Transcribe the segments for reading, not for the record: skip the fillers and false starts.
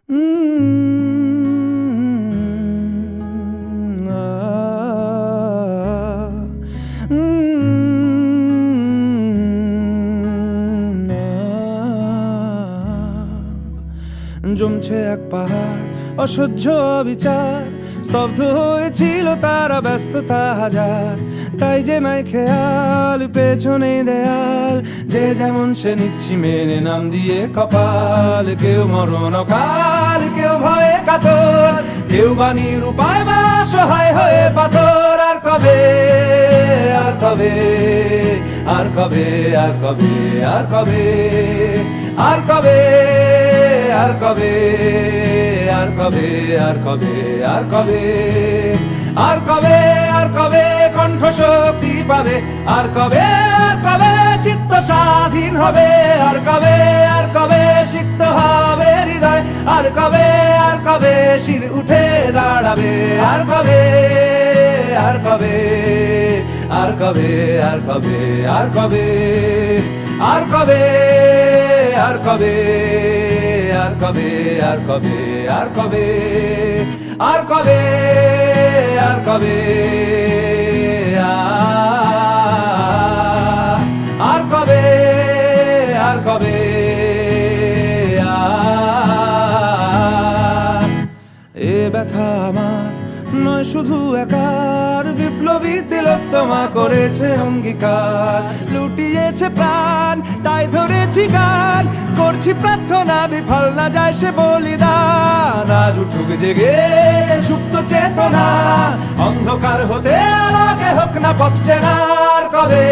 জমছে এক পাহাড় অসহ্য বিচার, স্তব্ধ হয়েছিল তারা ব্যস্ততা হাজার। তাই যে নাই খেয়াল পেছনে দেয়াল, যে যেমন সে নিচ্ছি মেনে নাম দিয়ে কপাল। কেউ মরণ অকাল, কেউ ভয়ে কাতর, কেউ বাণীর উপায় বা সহায় হয়ে পাথর। আর কবে, আর কবে, আর কবে, আর কবে, আর কবে, আর কবে, আর কবে, আর কবে, আর কবে, আর কবে, আর কবে, আর কবে কণ্ঠ শক্তি পাবে? আর কবে, আর কবে চিত্ত স্বাধীন হবে? আর কবে, আর কবে সিক্ত হবে হৃদয়? আর কবে, আর কবে শির উঠে দাঁড়াবে? আর কবে, আর কবে, আর কবে, আর কবে, আর কবে, আর কবে, আর কবে, আর কবে, আর কবে, আর কবে, আর কবে, আর কবে, আর কবে, আর কবে, এ ব্যথা আমার নয় শুধু একার, বিপ্লবী তিলোত্তমা করেছে অঙ্গীকার। লুটিয়েছে প্রাণ তাই ধরেছি গান, করছি প্রার্থনা বিফল না যায় সে বলিদান। আজ উঠুক জেগে সুপ্ত চেতনা, অন্ধকার হতে আলোকে হোক না পথ চেনা। আর কবে,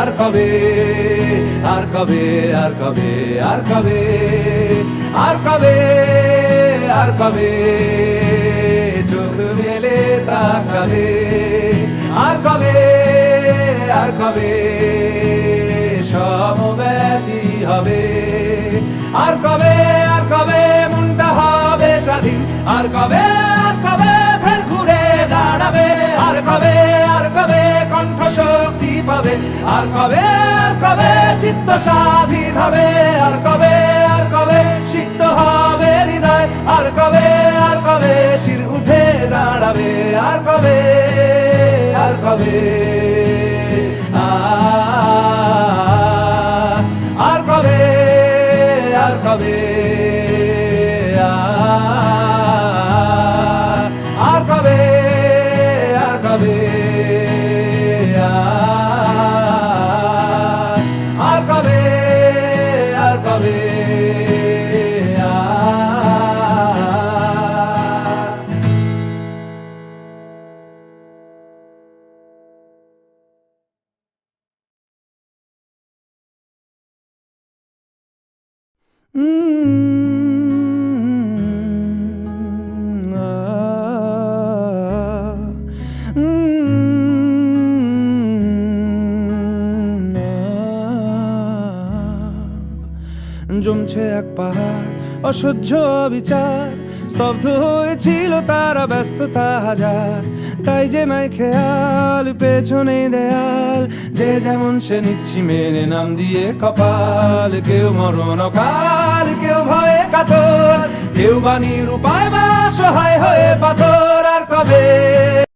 আর কবে, আর কবে, আর কবে, আর কবে, আর কবে, আর কবে চোখ মেলে তাকাবে? আর কবে, আর কবে সমব্যথী হবে? আর কবে, আর কবে মনটা হবে স্বাধীন? আর কবে, আর কবে ফের ঘুরে দাঁড়াবে? আর কবে, আর কবে কণ্ঠ শক্তি পাবে? আর কবে, আর কবে চিত্ত স্বাধীন হবে? আর কবে, আর কবে সিক্ত হবে হৃদয়? আর কবে, আর কবে শির উঠে দাঁড়াবে? আর কবে, আর কবে, আর কবে, আর কবে, আর কবে, আর কবে, আর কবে, আর কবে। জমছে এক পাহাড় অসহ্য বিচার, স্তব্ধ হয়েছিল তারা ব্যস্ততা হাজার। তাই যে নাই খেয়াল পেছনে দেয়াল, যে যেমন সে নিচ্ছি মেনে নাম দিয়ে কপাল। কেউ মরণ অকাল, কেউ ভয়ে কাতর, কেউ বাণীর উপায় বা সহায় হয়ে পাথর। আর কবে,